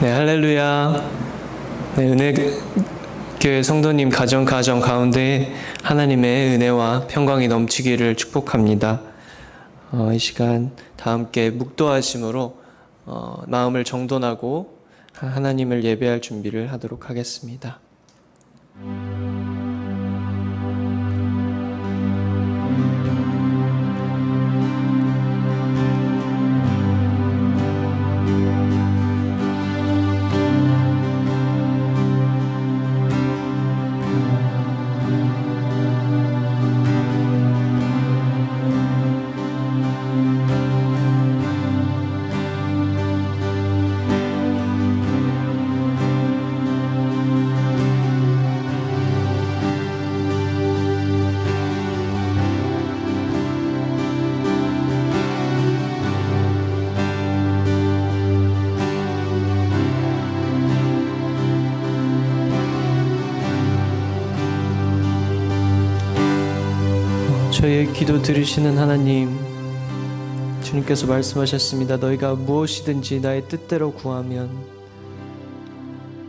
네, 할렐루야. 네, 은혜교회 성도님 가정 가운데 하나님의 은혜와 평강이 넘치기를 축복합니다. 이 시간 다 함께 묵도하심으로 마음을 정돈하고 하나님을 예배할 준비를 하도록 하겠습니다. 저희의 기도 들으시는 하나님, 주님께서 말씀하셨습니다. 너희가 무엇이든지 나의 뜻대로 구하면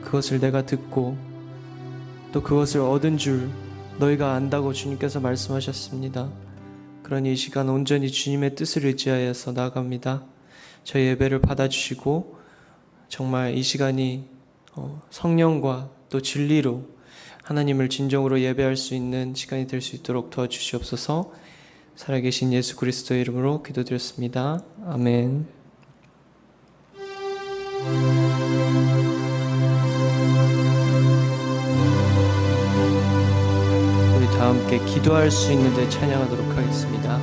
그것을 내가 듣고 또 그것을 얻은 줄 너희가 안다고 주님께서 말씀하셨습니다. 그러니 이 시간 온전히 주님의 뜻을 의지하여서 나아갑니다. 저희 예배를 받아주시고 정말 이 시간이 성령과 또 진리로 하나님을 진정으로 예배할 수 있는 시간이 될 수 있도록 도와주시옵소서. 살아계신 예수 그리스도의 이름으로 기도드렸습니다. 아멘. 우리 다 함께 기도할 수 있는데 찬양하도록 하겠습니다.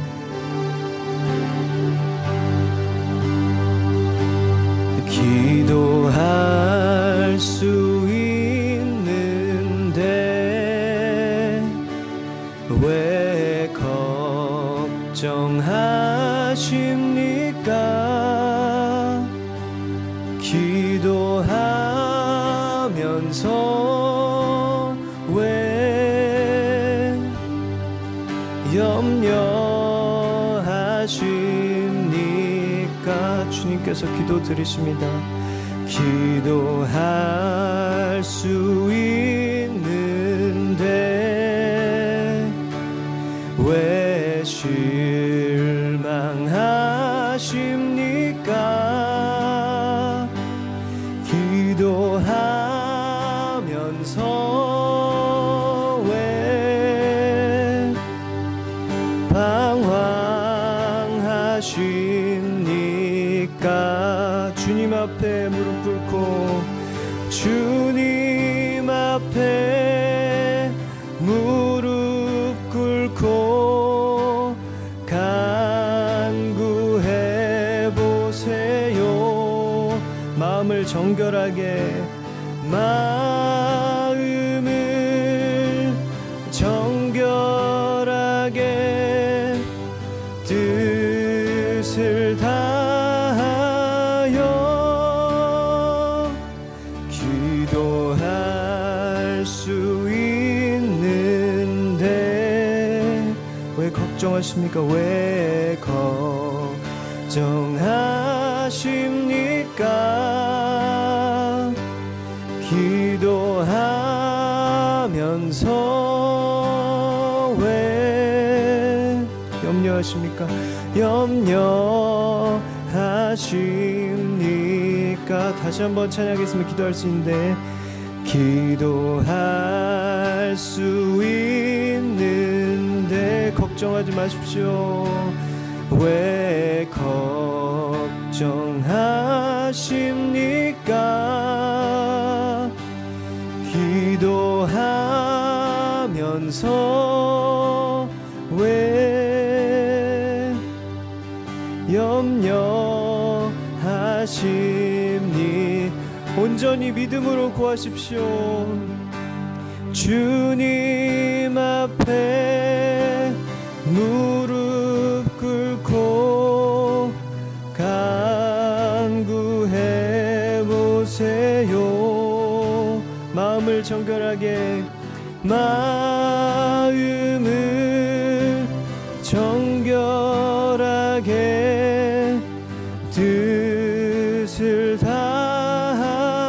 기도할 수 왜 걱정하십니까? 기도하면서 왜 염려하십니까? 주님께서 기도 들으십니다. 기도할 수 있는데 왜 실망하십니까? 기도하면서 왜 방황하십니까? 주님 앞에 무릎 꿇고 주님 앞에 무릎 꿇고 간구해 보세요. 마음을 정결하게 뜻을 다하여 기도할 수 있는데 왜 걱정하십니까? 왜 걱정하십니까? 기도하면서 왜 염려하십니까? 염려하십니까? 다시 한번 찬양하겠습니다. 기도할 수 있는데 기도할 수 있는데 걱정하지 마십시오. 왜 걱정하십니까? 기도하면서 왜 염려하십니? 온전히 믿음으로 구하십시오. 주님 앞에 무릎 꿇고 간구해 보세요. 마음을 정결하게 마음을 정결하게 뜻을 다하여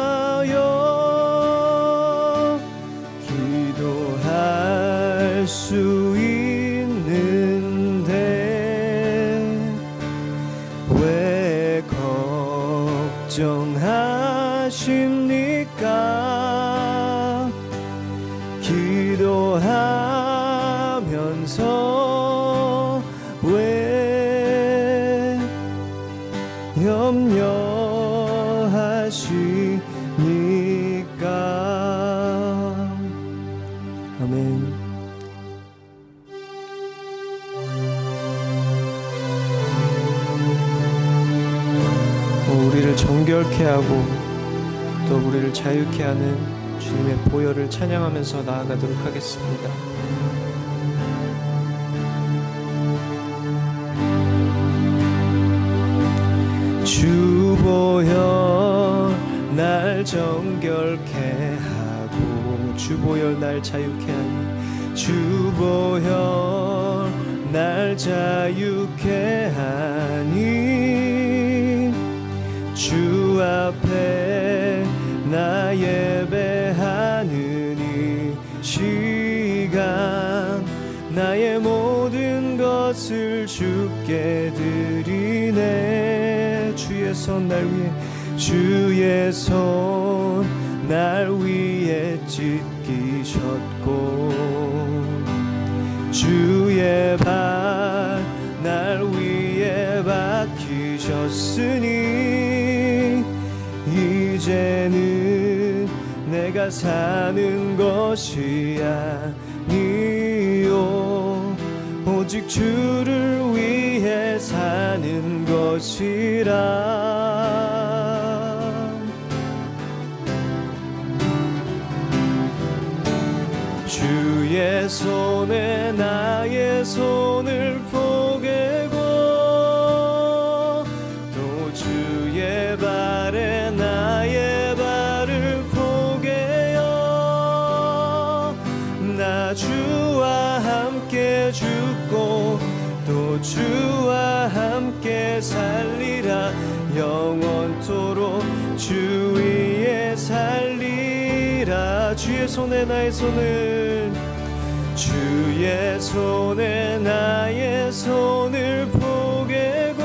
기도하십니까? 기도하면서 왜 염려하십니까? 아멘. 우리를 정결케 하고 또 우리를 자유케 하는 주님의 보혈을 찬양하면서 나아가도록 하겠습니다. 주 보혈 날 정결케 하고 주 보혈 날 자유케 하니 주 보혈 날 자유케 하니 주 앞에 나 예배하는 이 시간 나의 모든 것을 주께 드리네. 주의 손 날 위해 주의 손 날 위에 찢기셨고 주의 발 날 위에 박히셨으니 이제는 내가 사는 것이 아니요 오직 주를 위해 사는 것이라. 주의 손에 나의 손을 포개고 또 주의 발에 나의 발을 포개어 나 주와 함께 죽고 또 주와 함께 살리라. 영원토록 주 위에 살리라. 주의 손에 나의 손을 주의 손에 나의 손을 포개고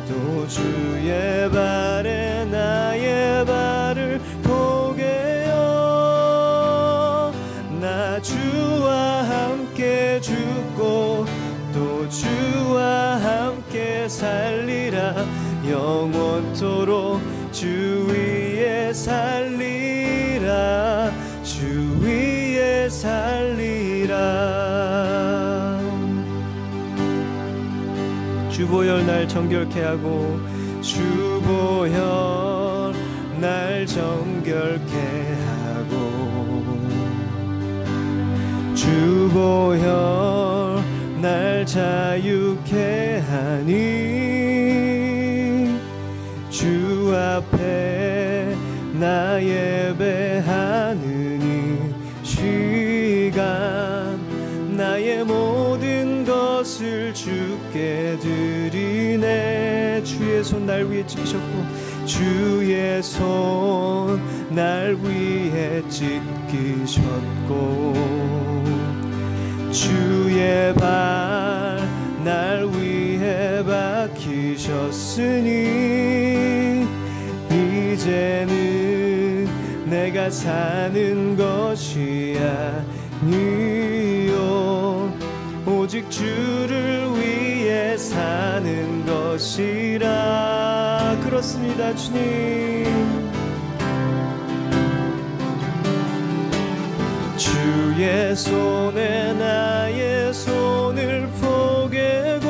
또 주의 발에 나의 발을 포개어 나 주와 함께 죽고 또 주와 함께 살리라. 영원토록 주 위에 살리라. 주 위에 살리라. 주 보혈 날 정결케 하고 주 보혈 날 정결케 하고 주 보혈 날 자유케 하니 주 앞에 나 예배하는 이 시간 나의 모든 것을 주께 드리네. 주의 손 날 위에 찢기셨고 주의 손 날 위에 찢기셨고 주의 발 날 위에 박히셨으니 이제는 내가 사는 것이 아니요 오직 주를 위해 사는 것이라. 그렇습니다. 주님 주의 손에 나의 손을 포개고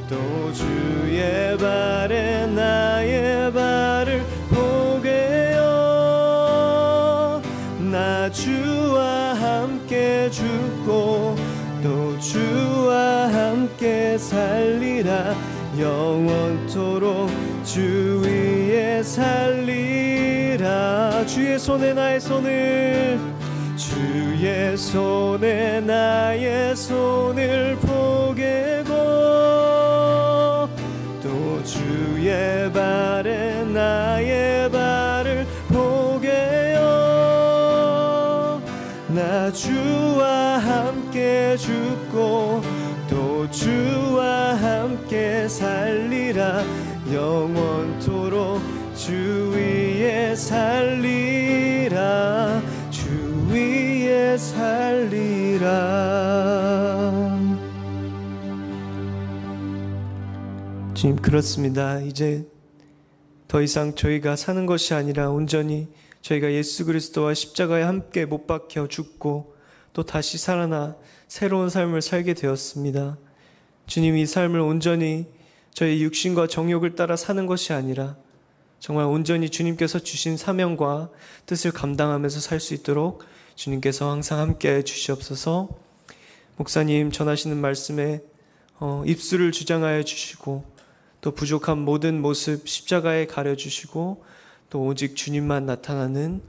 또 주의 발에 나의 발을 포개어 나 주와 함께 죽고 또 주와 함께 살리라. 영원토록 주 위에 살리라. 주의 손에 나의 손을 주의 손에 나의 손을 포개고 또 주의 발에 나의 발을 포개어 나 주와 함께 죽고 또 주와 함께 살리라. 영원토록 주 위에 살리라. 주 위에 살리라. 주님, 그렇습니다. 이제 더 이상 저희가 사는 것이 아니라 온전히 저희가 예수 그리스도와 십자가에 함께 못 박혀 죽고 또 다시 살아나 새로운 삶을 살게 되었습니다. 주님, 이 삶을 온전히 저희 육신과 정욕을 따라 사는 것이 아니라 정말 온전히 주님께서 주신 사명과 뜻을 감당하면서 살 수 있도록 주님께서 항상 함께 주시옵소서. 목사님 전하시는 말씀에 입술을 주장하여 주시고 또 부족한 모든 모습 십자가에 가려주시고 또 오직 주님만 나타나는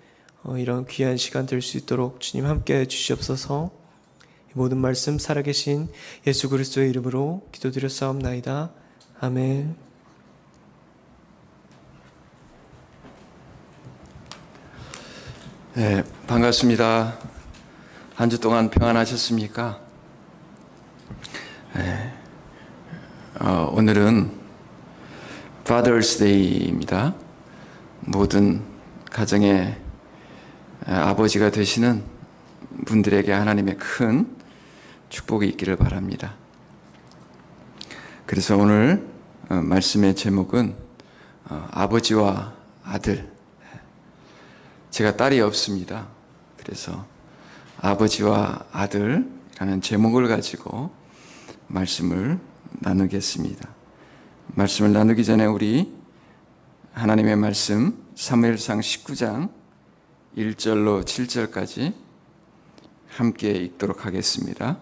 이런 귀한 시간 될 수 있도록 주님 함께 주시옵소서. 이 모든 말씀 살아계신 예수 그리스도의 이름으로 기도드렸사옵나이다. 아멘. 네, 반갑습니다. 한 주 동안 평안하셨습니까? 네, 오늘은 Father's Day입니다. 모든 가정의 아버지가 되시는 분들에게 하나님의 큰 축복이 있기를 바랍니다. 그래서 오늘 말씀의 제목은 아버지와 아들. 제가 딸이 없습니다. 그래서 아버지와 아들이라는 제목을 가지고 말씀을 나누겠습니다. 말씀을 나누기 전에 우리 하나님의 말씀 사무엘상 19장 1절로 7절까지 함께 읽도록 하겠습니다.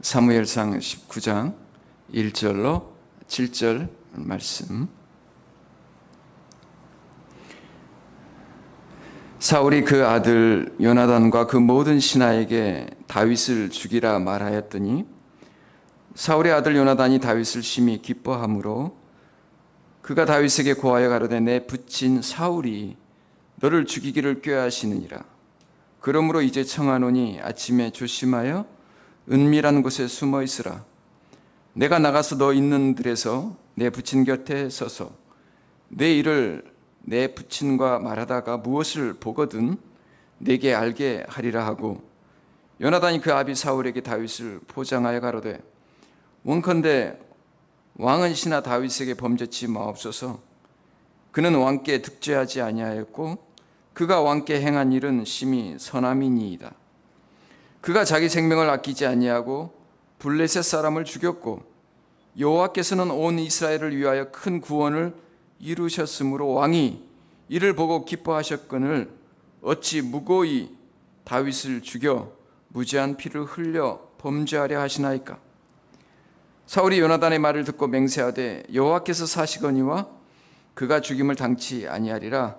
사무엘상 19장 1절로 7절 말씀. 사울이 그 아들 요나단과 그 모든 신하에게 다윗을 죽이라 말하였더니 사울의 아들 요나단이 다윗을 심히 기뻐하므로 그가 다윗에게 고하여 가로되 내 부친 사울이 너를 죽이기를 꾀하시느니라. 그러므로 이제 청하노니 아침에 조심하여 은밀한 곳에 숨어 있으라. 내가 나가서 너 있는 들에서 내 부친 곁에 서서 내 일을 내 부친과 말하다가 무엇을 보거든 내게 알게 하리라 하고 요나단이 그 아비 사울에게 다윗을 보장하여 가로되 원컨대 왕은 신하 다윗에게 범죄치 마옵소서. 그는 왕께 득죄하지 아니하였고 그가 왕께 행한 일은 심히 선함이니이다. 그가 자기 생명을 아끼지 아니하고 블레셋 사람을 죽였고 여호와께서는 온 이스라엘을 위하여 큰 구원을 이루셨으므로 왕이 이를 보고 기뻐하셨거늘 어찌 무고히 다윗을 죽여 무죄한 피를 흘려 범죄하려 하시나이까. 사울이 요나단의 말을 듣고 맹세하되 여호와께서 사시거니와 그가 죽임을 당치 아니하리라.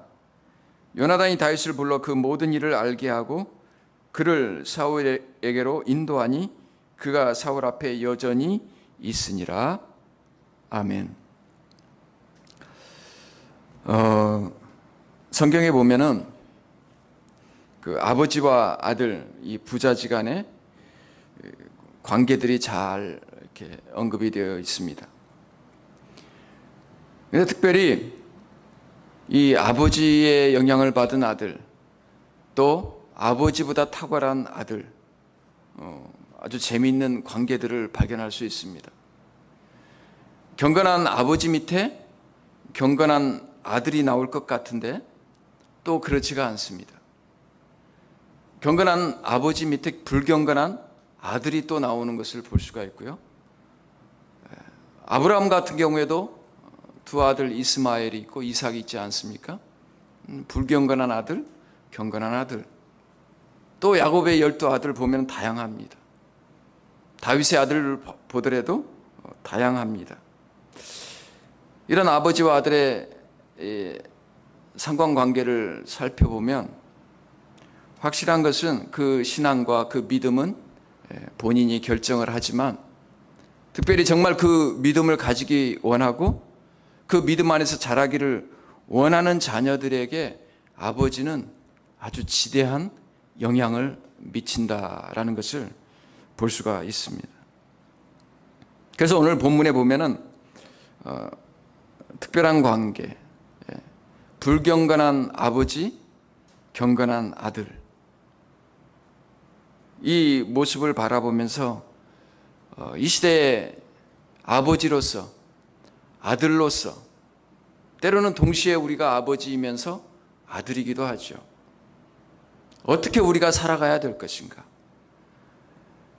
요나단이 다윗을 불러 그 모든 일을 알게 하고 그를 사울에게로 인도하니 그가 사울 앞에 여전히 있으니라. 아멘. 성경에 보면은 그 아버지와 아들 이 부자지간의 관계들이 잘 이렇게 언급이 되어 있습니다. 근데 특별히 이 아버지의 영향을 받은 아들, 또 아버지보다 탁월한 아들, 아주 재미있는 관계들을 발견할 수 있습니다. 경건한 아버지 밑에 경건한 아들이 나올 것 같은데 또 그렇지가 않습니다. 경건한 아버지 밑에 불경건한 아들이 또 나오는 것을 볼 수가 있고요. 아브라함 같은 경우에도 두 아들 이스마엘이 있고 이삭이 있지 않습니까? 불경건한 아들, 경건한 아들. 또 야곱의 12아들 보면 다양합니다. 다윗의 아들을 보더라도 다양합니다. 이런 아버지와 아들의 상관관계를 살펴보면 확실한 것은 그 신앙과 그 믿음은 본인이 결정을 하지만 특별히 정말 그 믿음을 가지기 원하고 그 믿음 안에서 자라기를 원하는 자녀들에게 아버지는 아주 지대한 영향을 미친다라는 것을 볼 수가 있습니다. 그래서 오늘 본문에 보면은 특별한 관계, 불경건한 아버지, 경건한 아들, 이 모습을 바라보면서 이 시대의 아버지로서, 아들로서, 때로는 동시에 우리가 아버지이면서 아들이기도 하죠. 어떻게 우리가 살아가야 될 것인가?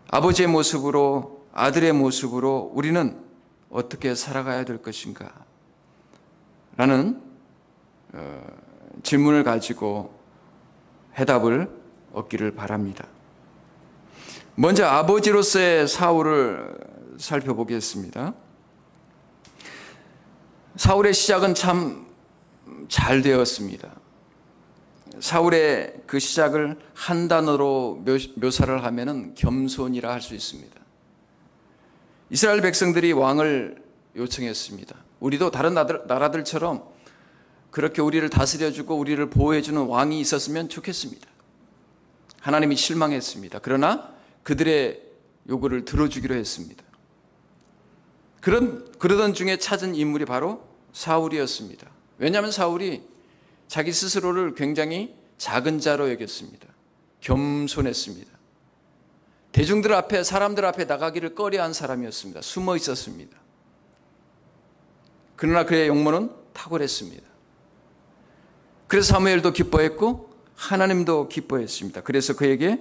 아버지의 모습으로, 아들의 모습으로 우리는 어떻게 살아가야 될 것인가? 라는 질문을 가지고 해답을 얻기를 바랍니다. 먼저 아버지로서의 사울을 살펴보겠습니다. 사울의 시작은 참 잘 되었습니다. 사울의 그 시작을 한 단어로 묘사를 하면은 겸손이라 할 수 있습니다. 이스라엘 백성들이 왕을 요청했습니다. 우리도 다른 나라들처럼 그렇게 우리를 다스려주고 우리를 보호해주는 왕이 있었으면 좋겠습니다. 하나님이 실망했습니다. 그러나 그들의 요구를 들어주기로 했습니다. 그러던 중에 찾은 인물이 바로 사울이었습니다. 왜냐하면 사울이 자기 스스로를 굉장히 작은 자로 여겼습니다. 겸손했습니다. 대중들 앞에, 사람들 앞에 나가기를 꺼려한 사람이었습니다. 숨어 있었습니다. 그러나 그의 용모는 탁월했습니다. 그래서 사무엘도 기뻐했고 하나님도 기뻐했습니다. 그래서 그에게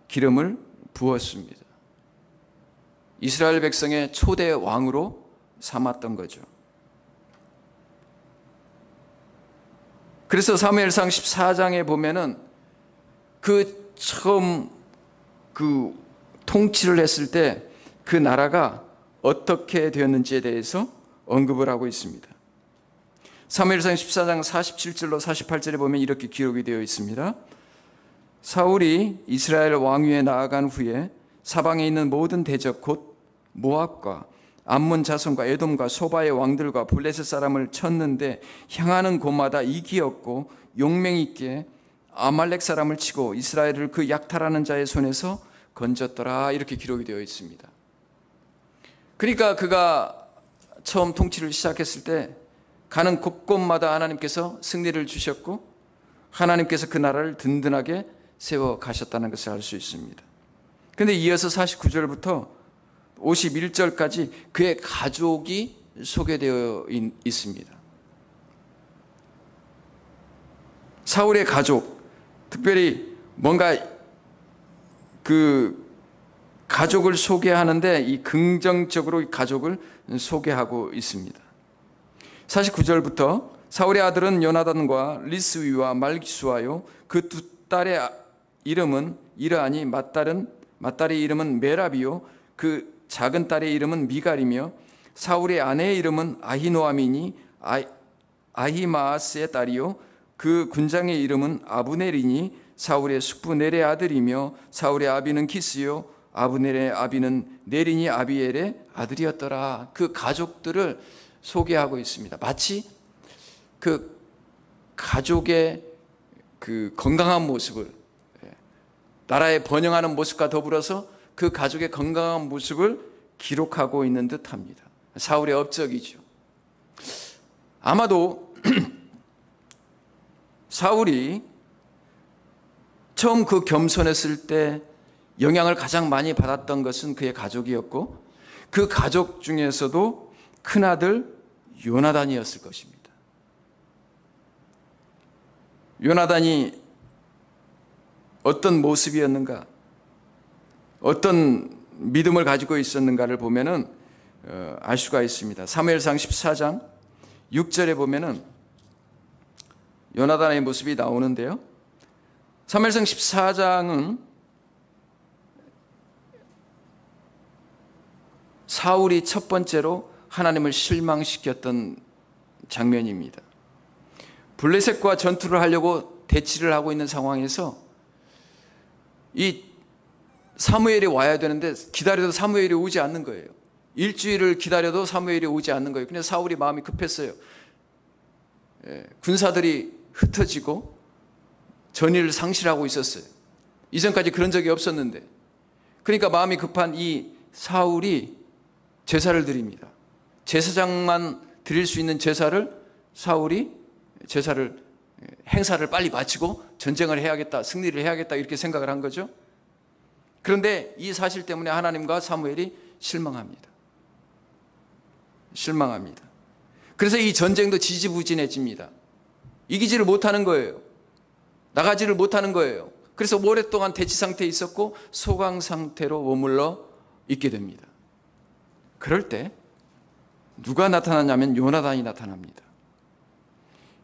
기름을 부었습니다. 이스라엘 백성의 초대 왕으로 삼았던 거죠. 그래서 사무엘상 14장에 보면은 그 처음 그 통치를 했을 때 그 나라가 어떻게 되었는지에 대해서 언급을 하고 있습니다. 사무엘상 14장 47절로 48절에 보면 이렇게 기록이 되어 있습니다. 사울이 이스라엘 왕위에 나아간 후에 사방에 있는 모든 대적 곧 모압과 암몬 자손과 에돔과 소바의 왕들과 블레셋 사람을 쳤는데 향하는 곳마다 이기었고 용맹 있게 아말렉 사람을 치고 이스라엘을 그 약탈하는 자의 손에서 건졌더라. 이렇게 기록이 되어 있습니다. 그러니까 그가 처음 통치를 시작했을 때 가는 곳곳마다 하나님께서 승리를 주셨고 하나님께서 그 나라를 든든하게 세워 가셨다는 것을 알 수 있습니다. 그런데 이어서 49절부터 51절까지 그의 가족이 소개되어 있습니다. 사울의 가족, 특별히 뭔가 그 가족을 소개하는데 이 긍정적으로 가족을 소개하고 있습니다. 49절부터 사울의 아들은 요나단과 리스위와 말기수아요 그 두 딸의 이름은 이르하니 맏딸의 이름은 메라비요 그 작은 딸의 이름은 미갈이며 사울의 아내의 이름은 아히노아미니 아히마아스의 딸이요 그 군장의 이름은 아브넬이니 사울의 숙부 넬의 아들이며 사울의 아비는 기스요 아브넬의 아비는 네린이 아비엘의 아들이었더라. 그 가족들을 소개하고 있습니다. 마치 그 가족의 그 건강한 모습을, 나라의 번영하는 모습과 더불어서 그 가족의 건강한 모습을 기록하고 있는 듯합니다. 사울의 업적이죠. 아마도 사울이 처음 그 겸손했을 때 영향을 가장 많이 받았던 것은 그의 가족이었고 그 가족 중에서도 큰아들 요나단이었을 것입니다. 요나단이 어떤 모습이었는가, 어떤 믿음을 가지고 있었는가를 보면은 알 수가 있습니다. 사무엘상 14장 6절에 보면은 요나단의 모습이 나오는데요. 사무엘상 14장은 사울이 첫 번째로 하나님을 실망시켰던 장면입니다. 블레셋과 전투를 하려고 대치를 하고 있는 상황에서 이 사무엘이 와야 되는데 기다려도 사무엘이 오지 않는 거예요. 일주일을 기다려도 사무엘이 오지 않는 거예요. 그냥 사울이 마음이 급했어요. 군사들이 흩어지고 전의를 상실하고 있었어요. 이전까지 그런 적이 없었는데, 그러니까 마음이 급한 이 사울이 제사를 드립니다. 제사장만 드릴 수 있는 사울이 행사를 빨리 마치고 전쟁을 해야겠다, 승리를 해야겠다 이렇게 생각을 한 거죠. 그런데 이 사실 때문에 하나님과 사무엘이 실망합니다. 그래서 이 전쟁도 지지부진해집니다. 이기지를 못하는 거예요. 나가지를 못하는 거예요. 그래서 오랫동안 대치 상태에 있었고 소강 상태로 머물러 있게 됩니다. 그럴 때 누가 나타나냐면 요나단이 나타납니다.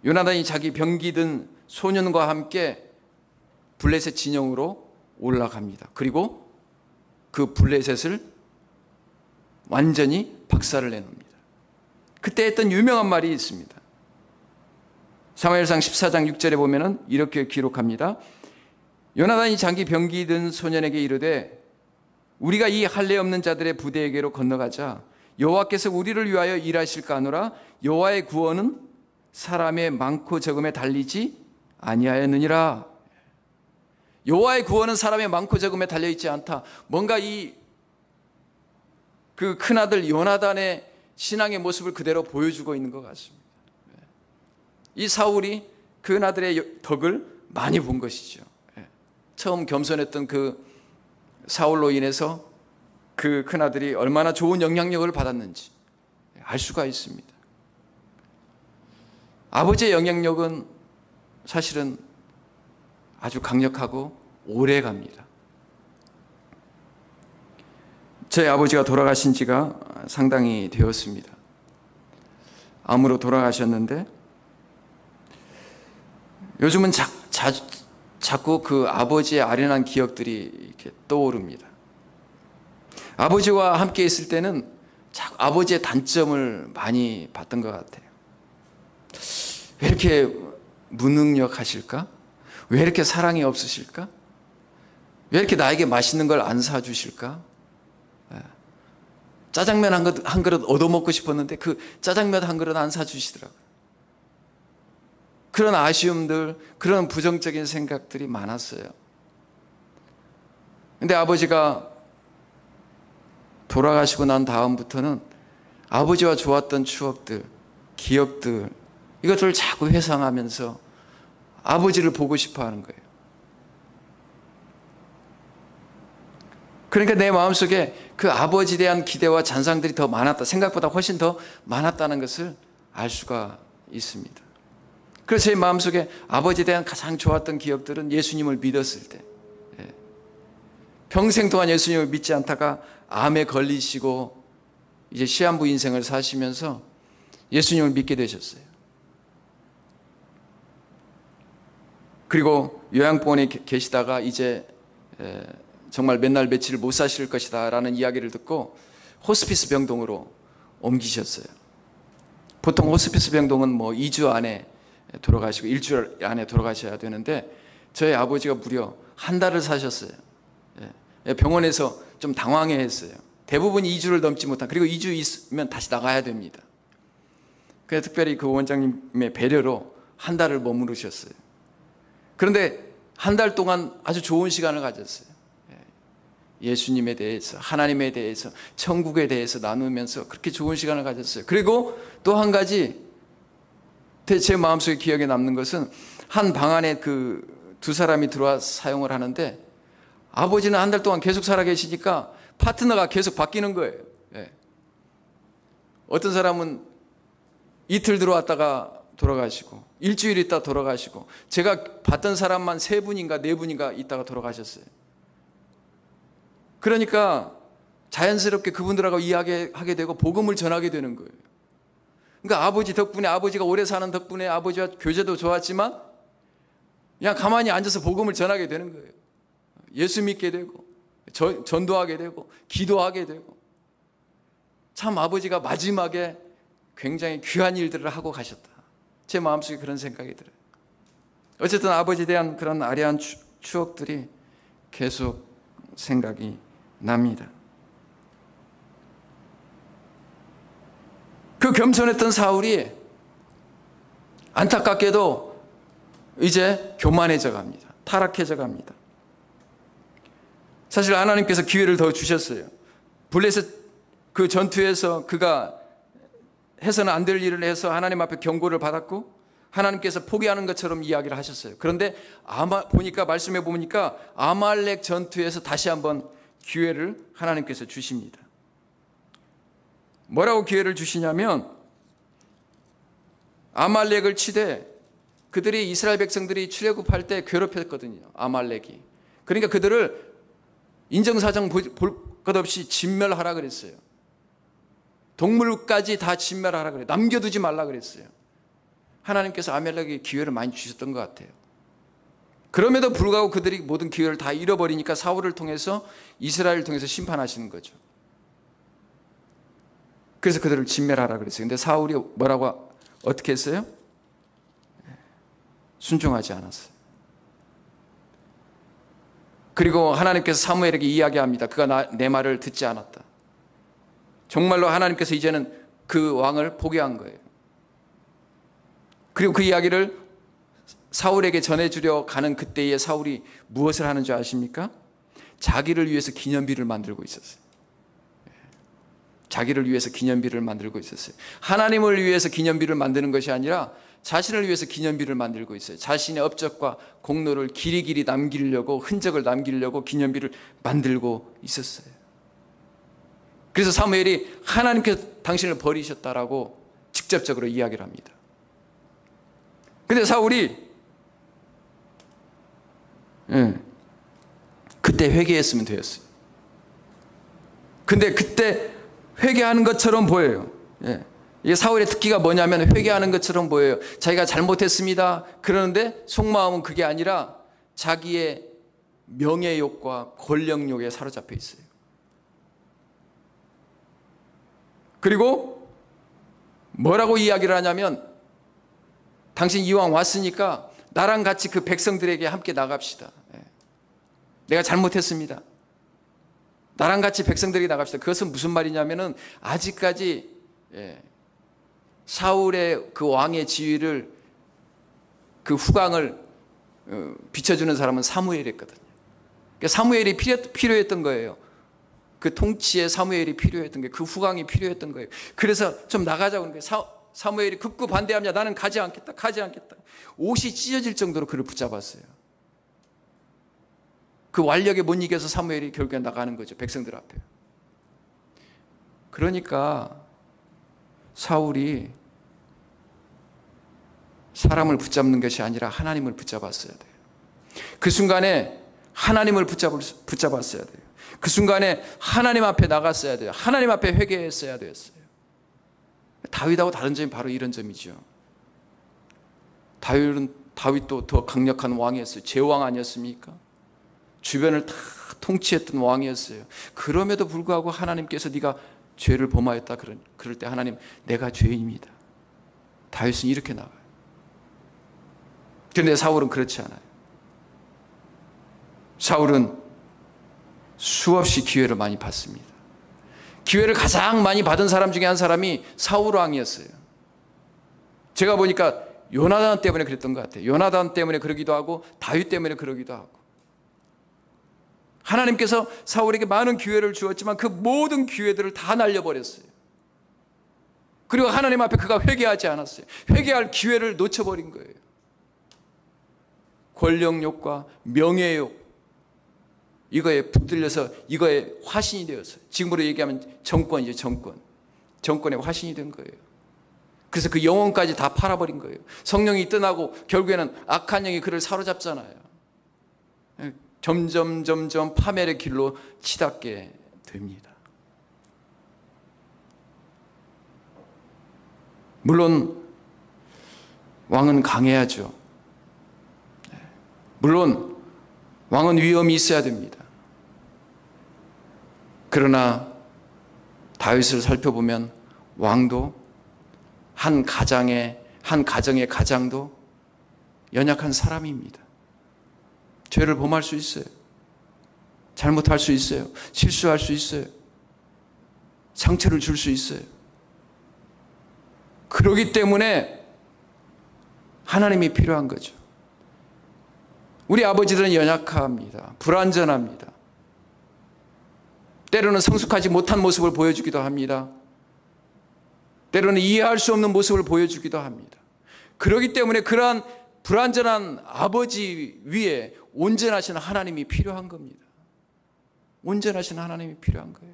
요나단이 자기 병기 든 소년과 함께 블레셋 진영으로 올라갑니다. 그리고 그 블레셋을 완전히 박살을 내놓습니다. 그때 했던 유명한 말이 있습니다. 사무엘상 14장 6절에 보면은 이렇게 기록합니다. 요나단이 자기 병기 든 소년에게 이르되 우리가 이 할례 없는 자들의 부대에게로 건너가자. 여호와께서 우리를 위하여 일하실까 하노라. 여호와의 구원은 사람의 많고 적음에 달리지 아니하였느니라. 여호와의 구원은 사람의 많고 적음에 달려있지 않다. 뭔가 그 큰아들 요나단의 신앙의 모습을 그대로 보여주고 있는 것 같습니다. 이 사울이 큰아들의 덕을 많이 본 것이죠. 처음 겸손했던 그 사울로 인해서 그 큰아들이 얼마나 좋은 영향력을 받았는지 알 수가 있습니다. 아버지의 영향력은 사실은 아주 강력하고 오래 갑니다. 저희 아버지가 돌아가신 지가 상당히 되었습니다. 암으로 돌아가셨는데 요즘은 자꾸 그 아버지의 아련한 기억들이 이렇게 떠오릅니다. 아버지와 함께 있을 때는 자꾸 아버지의 단점을 많이 봤던 것 같아요. 왜 이렇게 무능력하실까? 왜 이렇게 사랑이 없으실까? 왜 이렇게 나에게 맛있는 걸 안 사주실까? 짜장면 한 그릇 얻어먹고 싶었는데 그 짜장면 한 그릇 안 사주시더라고요. 그런 아쉬움들, 그런 부정적인 생각들이 많았어요. 근데 아버지가 돌아가시고 난 다음부터는 아버지와 좋았던 추억들, 기억들, 이것들을 자꾸 회상하면서 아버지를 보고 싶어 하는 거예요. 그러니까 내 마음속에 그 아버지에 대한 기대와 잔상들이 더 많았다, 생각보다 훨씬 더 많았다는 것을 알 수가 있습니다. 그래서 제 마음속에 아버지에 대한 가장 좋았던 기억들은 예수님을 믿었을 때, 평생 동안 예수님을 믿지 않다가 암에 걸리시고 이제 시한부 인생을 사시면서 예수님을 믿게 되셨어요. 그리고 요양병원에 계시다가 이제 정말 몇 날 며칠 못 사실 것이다 라는 이야기를 듣고 호스피스 병동으로 옮기셨어요. 보통 호스피스 병동은 뭐 2주 안에 돌아가시고 일주일 안에 돌아가셔야 되는데 저희 아버지가 무려 한 달을 사셨어요. 병원에서 좀 당황해 했어요. 대부분 2주를 넘지 못한, 그리고 2주 있으면 다시 나가야 됩니다. 그래서 특별히 그 원장님의 배려로 한 달을 머무르셨어요. 그런데 한 달 동안 아주 좋은 시간을 가졌어요. 예수님에 대해서, 하나님에 대해서, 천국에 대해서 나누면서 그렇게 좋은 시간을 가졌어요. 그리고 또 한 가지 제 마음속에 기억에 남는 것은 한 방 안에 그 두 사람이 들어와 사용을 하는데 아버지는 한 달 동안 계속 살아 계시니까 파트너가 계속 바뀌는 거예요. 어떤 사람은 이틀 들어왔다가 돌아가시고 일주일 있다 돌아가시고, 제가 봤던 사람만 3분인가 4분인가 있다가 돌아가셨어요. 그러니까 자연스럽게 그분들하고 이야기하게 되고 복음을 전하게 되는 거예요. 그러니까 아버지 덕분에, 아버지가 오래 사는 덕분에 아버지와 교제도 좋았지만 그냥 가만히 앉아서 복음을 전하게 되는 거예요. 예수 믿게 되고 전도하게 되고 기도하게 되고, 참 아버지가 마지막에 굉장히 귀한 일들을 하고 가셨다. 제 마음속에 그런 생각이 들어요. 어쨌든 아버지에 대한 그런 아련한 추억들이 계속 생각이 납니다. 그 겸손했던 사울이 안타깝게도 이제 교만해져 갑니다. 타락해져 갑니다. 사실 하나님께서 기회를 더 주셨어요. 블레셋 그 전투에서 그가 해서는 안 될 일을 해서 하나님 앞에 경고를 받았고 하나님께서 포기하는 것처럼 이야기를 하셨어요. 그런데 보니까 말씀해 보니까 아말렉 전투에서 다시 한번 기회를 하나님께서 주십니다. 뭐라고 기회를 주시냐면 아말렉을 치되 그들이 이스라엘 백성들이 출애굽할 때 괴롭혔거든요. 아말렉이. 그러니까 그들을 인정사정 볼 것 없이 진멸하라 그랬어요. 동물까지 다 진멸하라 그래요. 남겨두지 말라 그랬어요. 하나님께서 아말렉에게 기회를 많이 주셨던 것 같아요. 그럼에도 불구하고 그들이 모든 기회를 다 잃어버리니까 사울을 통해서 이스라엘을 통해서 심판하시는 거죠. 그래서 그들을 진멸하라 그랬어요. 근데 사울이 뭐라고 어떻게 했어요? 순종하지 않았어요. 그리고 하나님께서 사무엘에게 이야기합니다. 그가 내 말을 듣지 않았다. 정말로 하나님께서 이제는 그 왕을 포기한 거예요. 그리고 그 이야기를 사울에게 전해주려 가는 그때에 사울이 무엇을 하는 줄 아십니까? 자기를 위해서 기념비를 만들고 있었어요. 자기를 위해서 기념비를 만들고 있었어요. 하나님을 위해서 기념비를 만드는 것이 아니라 자신을 위해서 기념비를 만들고 있어요. 자신의 업적과 공로를 길이길이 남기려고, 흔적을 남기려고 기념비를 만들고 있었어요. 그래서 사무엘이 하나님께서 당신을 버리셨다라고 직접적으로 이야기를 합니다. 근데 사울이 그때 회개했으면 되었어요. 근데 그때 회개하는 것처럼 보여요. 이게 사울의 특기가 뭐냐면 회개하는 것처럼 보여요. 자기가 잘못했습니다. 그러는데 속마음은 그게 아니라 자기의 명예욕과 권력욕에 사로잡혀 있어요. 그리고 뭐라고 이야기를 하냐면 당신 이왕 왔으니까 나랑 같이 그 백성들에게 함께 나갑시다. 내가 잘못했습니다. 나랑 같이 백성들에게 나갑시다. 그것은 무슨 말이냐면은 아직까지 사울의 그 왕의 지위를 그 후광을 비춰주는 사람은 사무엘이었거든요. 그러니까 사무엘이 필요했던 거예요. 그 통치에 사무엘이 필요했던 거예요. 그 후광이 필요했던 거예요. 그래서 좀 나가자고 하는 거예요. 사무엘이 극구 반대합니다. 나는 가지 않겠다. 가지 않겠다. 옷이 찢어질 정도로 그를 붙잡았어요. 그 완력에 못 이겨서 사무엘이 결국에 나가는 거죠. 백성들 앞에. 그러니까 사울이 사람을 붙잡는 것이 아니라 하나님을 붙잡았어야 돼요. 그 순간에 하나님을 붙잡았어야 돼요. 그 순간에 하나님 앞에 나갔어야 돼요. 하나님 앞에 회개했어야 되었어요. 다윗하고 다른 점이 바로 이런 점이죠. 다윗도 더 강력한 왕이었어요. 제왕 아니었습니까? 주변을 다 통치했던 왕이었어요. 그럼에도 불구하고 하나님께서 네가 죄를 범하였다 그럴 때 하나님 내가 죄인입니다. 다윗은 이렇게 나와요. 그런데 사울은 그렇지 않아요. 사울은 수없이 기회를 많이 받습니다. 기회를 가장 많이 받은 사람 중에 한 사람이 사울 왕이었어요. 제가 보니까 요나단 때문에 그랬던 것 같아요. 요나단 때문에 그러기도 하고 다윗 때문에 그러기도 하고. 하나님께서 사울에게 많은 기회를 주었지만 그 모든 기회들을 다 날려버렸어요. 그리고 하나님 앞에 그가 회개하지 않았어요. 회개할 기회를 놓쳐버린 거예요. 권력욕과 명예욕, 이거에 붙들려서 이거에 화신이 되었어요. 지금으로 얘기하면 정권이죠. 정권의 화신이 된 거예요. 그래서 그 영혼까지 다 팔아버린 거예요. 성령이 떠나고 결국에는 악한 영이 그를 사로잡잖아요. 점점 파멸의 길로 치닫게 됩니다. 물론 왕은 강해야죠. 물론 왕은 위엄이 있어야 됩니다. 그러나 다윗을 살펴보면 왕도 한 가정의 가장도 연약한 사람입니다. 죄를 범할 수 있어요. 잘못할 수 있어요. 실수할 수 있어요. 상처를 줄 수 있어요. 그렇기 때문에 하나님이 필요한 거죠. 우리 아버지들은 연약합니다. 불완전합니다. 때로는 성숙하지 못한 모습을 보여주기도 합니다. 때로는 이해할 수 없는 모습을 보여주기도 합니다. 그렇기 때문에 그러한 불완전한 아버지 위에 온전하신 하나님이 필요한 겁니다. 온전하신 하나님이 필요한 거예요.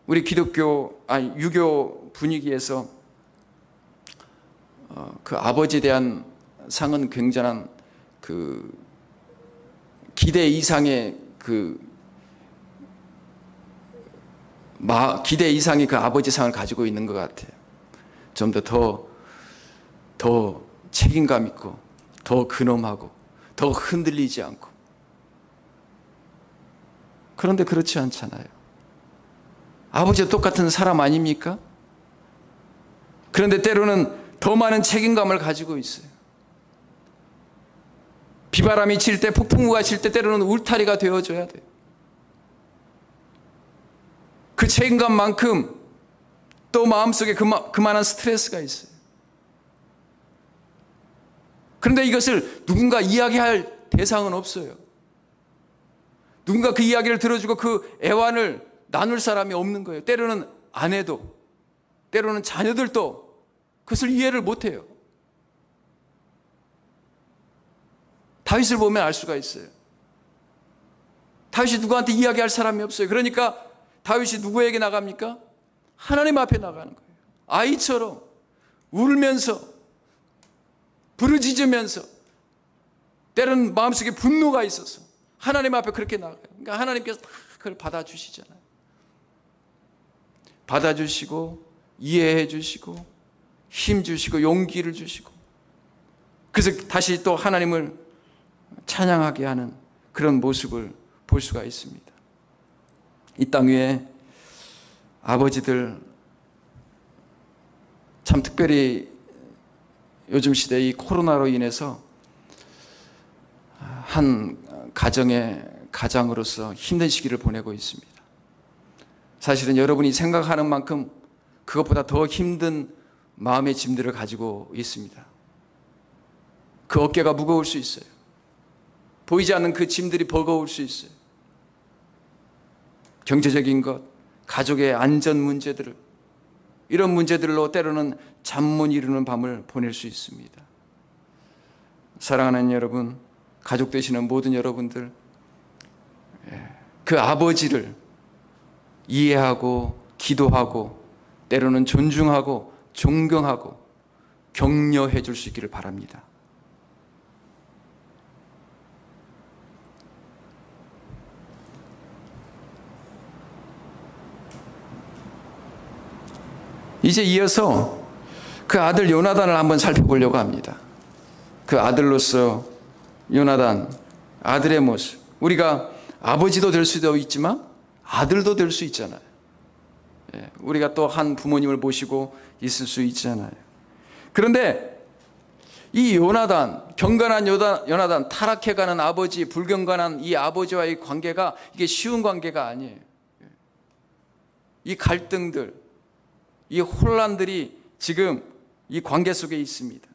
우리 유교 분위기에서 그 아버지에 대한 상은 굉장한 그 기대 이상의 기대 이상의 그 아버지 상을 가지고 있는 것 같아요. 좀 더 책임감 있고, 더 근엄하고, 더 흔들리지 않고. 그런데 그렇지 않잖아요. 아버지와 똑같은 사람 아닙니까? 그런데 때로는 더 많은 책임감을 가지고 있어요. 비바람이 칠 때, 폭풍우가 칠 때 때로는 울타리가 되어줘야 돼요. 그 책임감만큼 또 마음속에 그만한 스트레스가 있어요. 그런데 이것을 누군가 이야기할 대상은 없어요. 누군가 그 이야기를 들어주고 그 애환을 나눌 사람이 없는 거예요. 때로는 아내도, 때로는 자녀들도 그것을 이해를 못해요. 다윗을 보면 알 수가 있어요. 다윗이 누구한테 이야기할 사람이 없어요. 그러니까 다윗이 누구에게 나갑니까? 하나님 앞에 나가는 거예요. 아이처럼 울면서 부르짖으면서, 때로는 마음속에 분노가 있어서 하나님 앞에 그렇게 나가요. 그러니까 하나님께서 다 그걸 받아주시잖아요. 받아주시고 이해해 주시고 힘 주시고 용기를 주시고, 그래서 다시 또 하나님을 찬양하게 하는 그런 모습을 볼 수가 있습니다. 이 땅 위에 아버지들, 참 특별히 요즘 시대 이 코로나로 인해서 한 가장으로서 힘든 시기를 보내고 있습니다. 사실은 여러분이 생각하는 만큼 그것보다 더 힘든 마음의 짐들을 가지고 있습니다. 그 어깨가 무거울 수 있어요. 보이지 않는 그 짐들이 버거울 수 있어요. 경제적인 것, 가족의 안전 문제들을, 이런 문제들로 때로는 잠 못 이루는 밤을 보낼 수 있습니다. 사랑하는 여러분, 가족 되시는 모든 여러분들, 그 아버지를 이해하고 기도하고 때로는 존중하고 존경하고 격려해 줄 수 있기를 바랍니다. 이제 이어서 그 아들 요나단을 한번 살펴보려고 합니다. 그 아들로서 요나단, 아들의 모습. 우리가 아버지도 될 수도 있지만 아들도 될 수 있잖아요. 우리가 또 한 부모님을 모시고 있을 수 있잖아요. 그런데 이 요나단, 경건한 요나단, 타락해가는 아버지, 불경건한 이 아버지와의 관계가 이게 쉬운 관계가 아니에요. 이 갈등들, 이 혼란들이 지금 이 관계 속에 있습니다.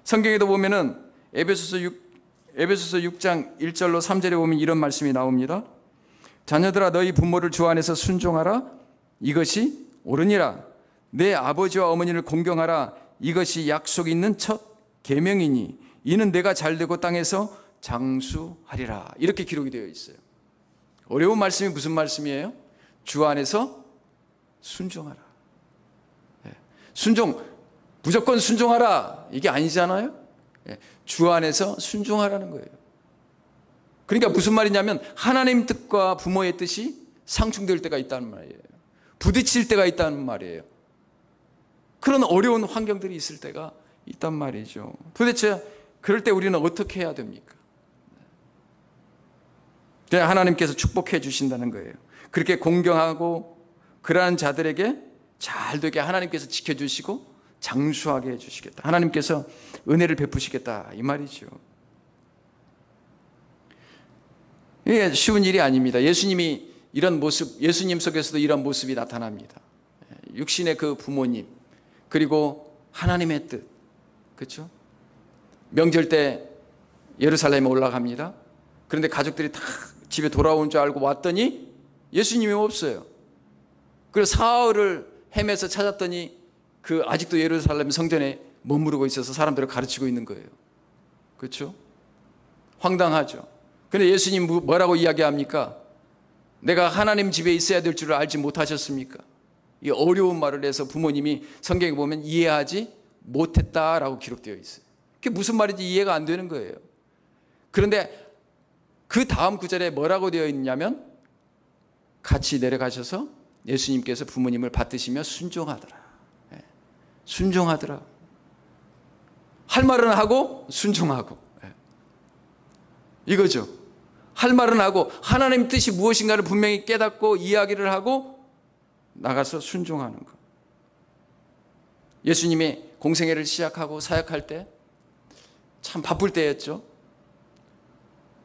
성경에도 보면은 에베소서 6장 1절로 3절에 보면 이런 말씀이 나옵니다. 자녀들아 너희 부모를 주 안에서 순종하라. 이것이 옳으니라. 내 아버지와 어머니를 공경하라. 이것이 약속 있는 첫 계명이니 이는 내가 잘되고 땅에서 장수하리라. 이렇게 기록이 되어 있어요. 어려운 말씀이 무슨 말씀이에요? 주 안에서 순종하라. 순종, 무조건 순종하라 이게 아니잖아요. 주 안에서 순종하라는 거예요. 그러니까 무슨 말이냐면 하나님 뜻과 부모의 뜻이 상충될 때가 있다는 말이에요. 부딪힐 때가 있다는 말이에요. 그런 어려운 환경들이 있을 때가 있단 말이죠. 도대체 그럴 때 우리는 어떻게 해야 됩니까? 그냥 하나님께서 축복해 주신다는 거예요. 그렇게 공경하고 그러한 자들에게 잘 되게 하나님께서 지켜주시고 장수하게 해주시겠다. 하나님께서 은혜를 베푸시겠다 이 말이죠. 이게 쉬운 일이 아닙니다. 예수님이 이런 모습, 예수님 속에서도 이런 모습이 나타납니다. 육신의 그 부모님, 그리고 하나님의 뜻, 그렇죠? 명절 때 예루살렘에 올라갑니다. 그런데 가족들이 다 집에 돌아온 줄 알고 왔더니 예수님이 없어요. 그리고 사흘을 헤매서 찾았더니 그 아직도 예루살렘 성전에 머무르고 있어서 사람들을 가르치고 있는 거예요. 그렇죠? 황당하죠. 그런데 예수님 뭐라고 이야기합니까? 내가 하나님 집에 있어야 될 줄을 알지 못하셨습니까? 이 어려운 말을 해서 부모님이 성경에 보면 이해하지 못했다라고 기록되어 있어요. 그게 무슨 말인지 이해가 안 되는 거예요. 그런데 그 다음 구절에 뭐라고 되어 있냐면 같이 내려가셔서 예수님께서 부모님을 받드시며 순종하더라. 순종하더라. 할 말은 하고 순종하고. 이거죠. 할 말은 하고 하나님 뜻이 무엇인가를 분명히 깨닫고 이야기를 하고 나가서 순종하는 것. 예수님이 공생애를 시작하고 사역할 때 참 바쁠 때였죠.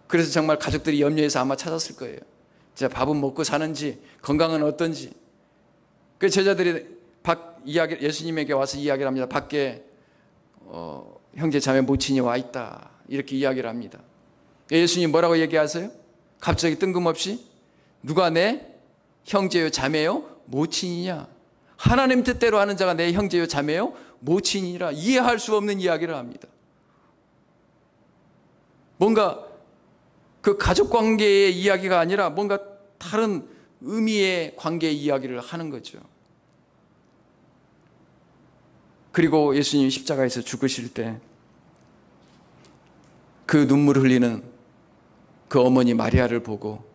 그래서 정말 가족들이 염려해서 아마 찾았을 거예요. 자, 밥은 먹고 사는지, 건강은 어떤지. 그 제자들이 예수님에게 와서 이야기를 합니다. 밖에 형제 자매 모친이 와 있다. 이렇게 이야기를 합니다. 예수님 뭐라고 얘기하세요? 갑자기 뜬금없이 누가 내 형제요 자매요 모친이냐? 하나님 뜻대로 하는 자가 내 형제요 자매요 모친이라. 이해할 수 없는 이야기를 합니다. 뭔가 그 가족 관계의 이야기가 아니라 뭔가 다른 의미의 관계의 이야기를 하는 거죠. 그리고 예수님이 십자가에서 죽으실 때 그 눈물을 흘리는 그 어머니 마리아를 보고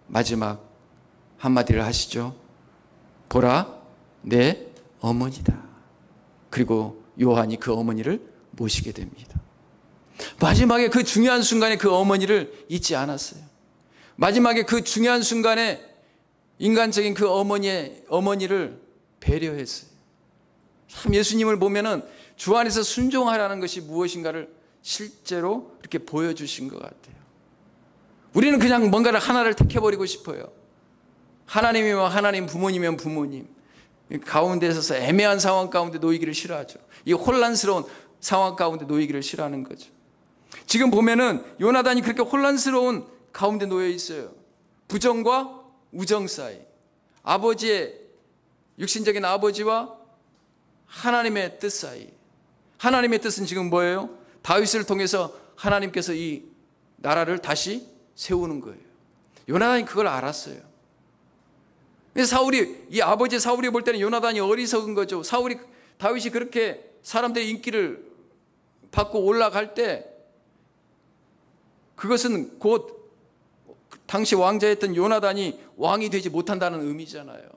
마지막 한마디를 하시죠. 보라, 내 어머니다. 그리고 요한이 그 어머니를 모시게 됩니다. 마지막에 그 중요한 순간에 그 어머니를 잊지 않았어요. 마지막에 그 중요한 순간에 인간적인 그 어머니를 배려했어요. 참 예수님을 보면은 주 안에서 순종하라는 것이 무엇인가를 실제로 이렇게 보여주신 것 같아요. 우리는 그냥 뭔가를 하나를 택해버리고 싶어요. 하나님이면 하나님, 부모님이면 부모님. 가운데 서서 애매한 상황 가운데 놓이기를 싫어하죠. 이 혼란스러운 상황 가운데 놓이기를 싫어하는 거죠. 지금 보면은 요나단이 그렇게 혼란스러운 가운데 놓여 있어요. 부정과 우정 사이. 아버지의 육신적인 아버지와 하나님의 뜻 사이. 하나님의 뜻은 지금 뭐예요? 다윗을 통해서 하나님께서 이 나라를 다시 세우는 거예요. 요나단이 그걸 알았어요. 이 아버지 사울이 볼 때는 요나단이 어리석은 거죠. 다윗이 그렇게 사람들의 인기를 받고 올라갈 때 그것은 곧 당시 왕자였던 요나단이 왕이 되지 못한다는 의미잖아요.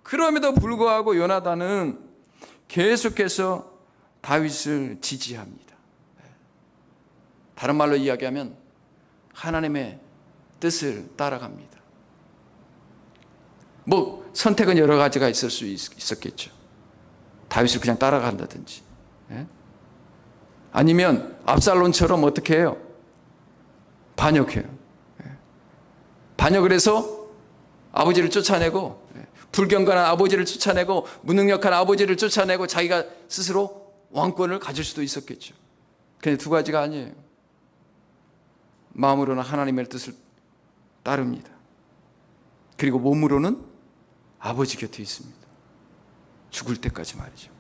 그럼에도 불구하고 요나단은 계속해서 다윗을 지지합니다. 다른 말로 이야기하면 하나님의 뜻을 따라갑니다. 뭐 선택은 여러 가지가 있을 수 있었겠죠. 다윗을 그냥 따라간다든지, 아니면 압살론처럼 어떻게 해요? 반역해요. 반역을 해서 아버지를 쫓아내고, 불경건한 아버지를 쫓아내고, 무능력한 아버지를 쫓아내고 자기가 스스로 왕권을 가질 수도 있었겠죠. 그런데 두 가지가 아니에요. 마음으로는 하나님의 뜻을 따릅니다. 그리고 몸으로는 아버지 곁에 있습니다. 죽을 때까지 말이죠.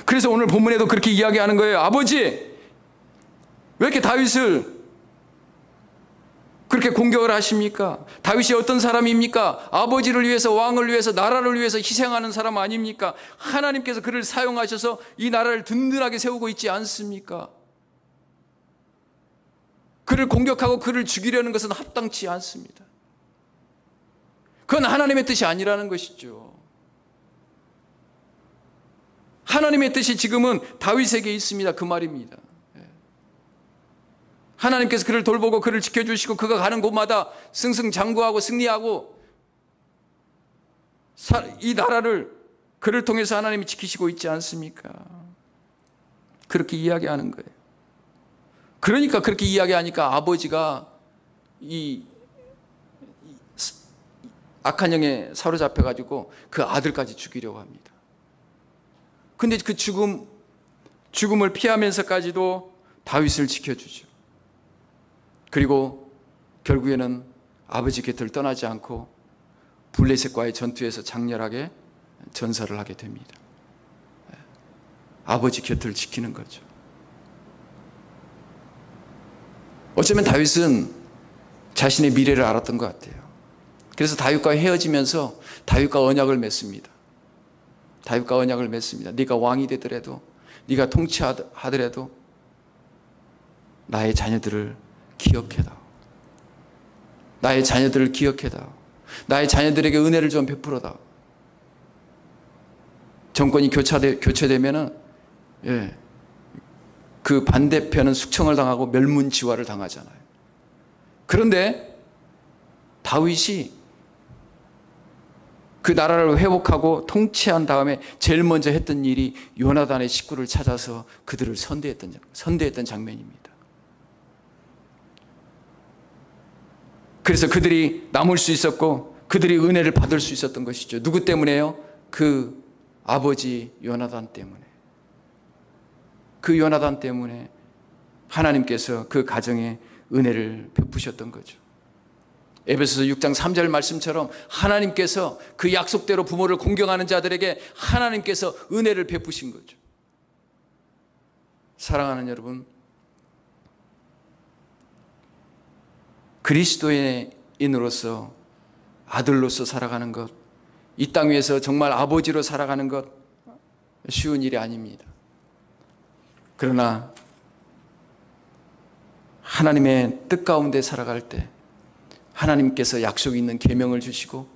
그래서 오늘 본문에도 그렇게 이야기하는 거예요. 아버지, 왜 이렇게 다윗을 그렇게 공격을 하십니까? 다윗이 어떤 사람입니까? 아버지를 위해서, 왕을 위해서, 나라를 위해서 희생하는 사람 아닙니까? 하나님께서 그를 사용하셔서 이 나라를 든든하게 세우고 있지 않습니까? 그를 공격하고 그를 죽이려는 것은 합당치 않습니다. 그건 하나님의 뜻이 아니라는 것이죠. 하나님의 뜻이 지금은 다윗에게 있습니다. 그 말입니다. 하나님께서 그를 돌보고 그를 지켜주시고 그가 가는 곳마다 승승장구하고 승리하고 이 나라를 그를 통해서 하나님이 지키시고 있지 않습니까? 그렇게 이야기하는 거예요. 그러니까 그렇게 이야기하니까 아버지가 이 악한 영에 사로잡혀가지고 그 아들까지 죽이려고 합니다. 근데 그 죽음을 피하면서까지도 다윗을 지켜주죠. 그리고 결국에는 아버지 곁을 떠나지 않고 블레셋과의 전투에서 장렬하게 전사를 하게 됩니다. 아버지 곁을 지키는 거죠. 어쩌면 다윗은 자신의 미래를 알았던 것 같아요. 그래서 다윗과 헤어지면서 다윗과 언약을 맺습니다. 다윗과 언약을 맺습니다. 네가 왕이 되더라도, 네가 통치하더라도 나의 자녀들을 기억해다오. 나의 자녀들을 기억해다오. 나의 자녀들에게 은혜를 좀 베풀어다오. 정권이 교체되면은 그 반대편은 숙청을 당하고 멸문지화를 당하잖아요. 그런데 다윗이 그 나라를 회복하고 통치한 다음에 제일 먼저 했던 일이 요나단의 식구를 찾아서 그들을 선대했던 장면입니다. 그래서 그들이 남을 수 있었고 그들이 은혜를 받을 수 있었던 것이죠. 누구 때문에요? 그 아버지 요나단 때문에. 그 요나단 때문에 하나님께서 그 가정에 은혜를 베푸셨던 거죠. 에베소서 6장 3절 말씀처럼 하나님께서 그 약속대로 부모를 공경하는 자들에게 하나님께서 은혜를 베푸신 거죠. 사랑하는 여러분, 그리스도인으로서 아들로서 살아가는 것, 이 땅 위에서 정말 아버지로 살아가는 것 쉬운 일이 아닙니다. 그러나 하나님의 뜻 가운데 살아갈 때 하나님께서 약속 있는 계명을 주시고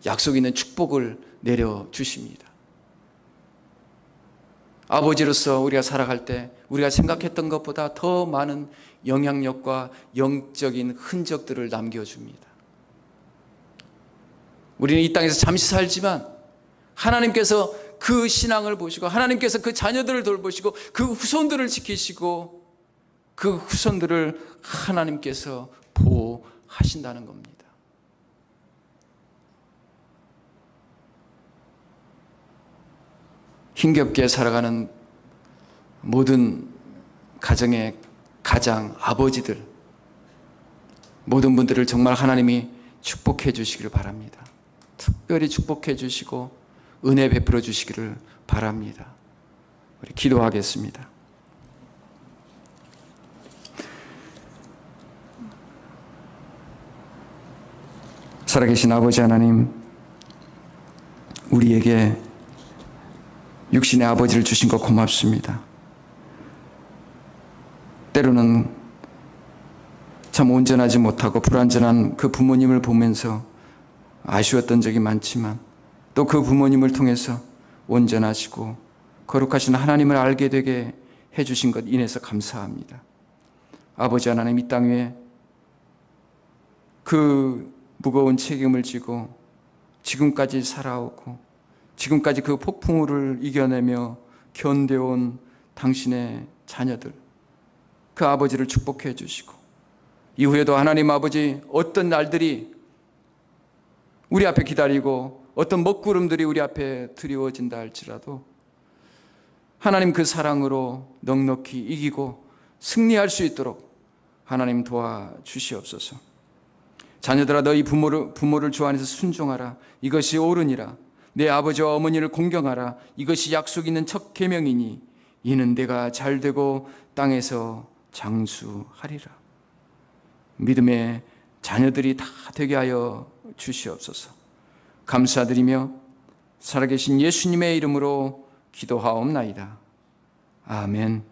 약속 있는 축복을 내려주십니다. 아버지로서 우리가 살아갈 때 우리가 생각했던 것보다 더 많은 영향력과 영적인 흔적들을 남겨줍니다. 우리는 이 땅에서 잠시 살지만 하나님께서 그 신앙을 보시고 하나님께서 그 자녀들을 돌보시고 그 후손들을 지키시고 그 후손들을 하나님께서 보호하신다는 겁니다. 힘겹게 살아가는 모든 가정의 가장 아버지들, 모든 분들을 정말 하나님이 축복해 주시기를 바랍니다. 특별히 축복해 주시고 은혜 베풀어 주시기를 바랍니다. 우리 기도하겠습니다. 살아계신 아버지 하나님, 우리에게 육신의 아버지를 주신 것 고맙습니다. 때로는 참 온전하지 못하고 불완전한 그 부모님을 보면서 아쉬웠던 적이 많지만 또 그 부모님을 통해서 온전하시고 거룩하신 하나님을 알게 되게 해주신 것 인해서 감사합니다. 아버지 하나님, 이 땅 위에 그 무거운 책임을 지고 지금까지 살아오고 지금까지 그 폭풍우를 이겨내며 견뎌온 당신의 자녀들, 그 아버지를 축복해 주시고 이후에도 하나님 아버지 어떤 날들이 우리 앞에 기다리고 어떤 먹구름들이 우리 앞에 드리워진다 할지라도 하나님 그 사랑으로 넉넉히 이기고 승리할 수 있도록 하나님 도와주시옵소서. 자녀들아, 너희 부모를 주 안에서 순종하라. 이것이 옳으니라. 내 아버지와 어머니를 공경하라. 이것이 약속 있는 첫 계명이니 이는 내가 잘되고 땅에서 장수하리라. 믿음의 자녀들이 다 되게 하여 주시옵소서. 감사드리며 살아계신 예수님의 이름으로 기도하옵나이다. 아멘.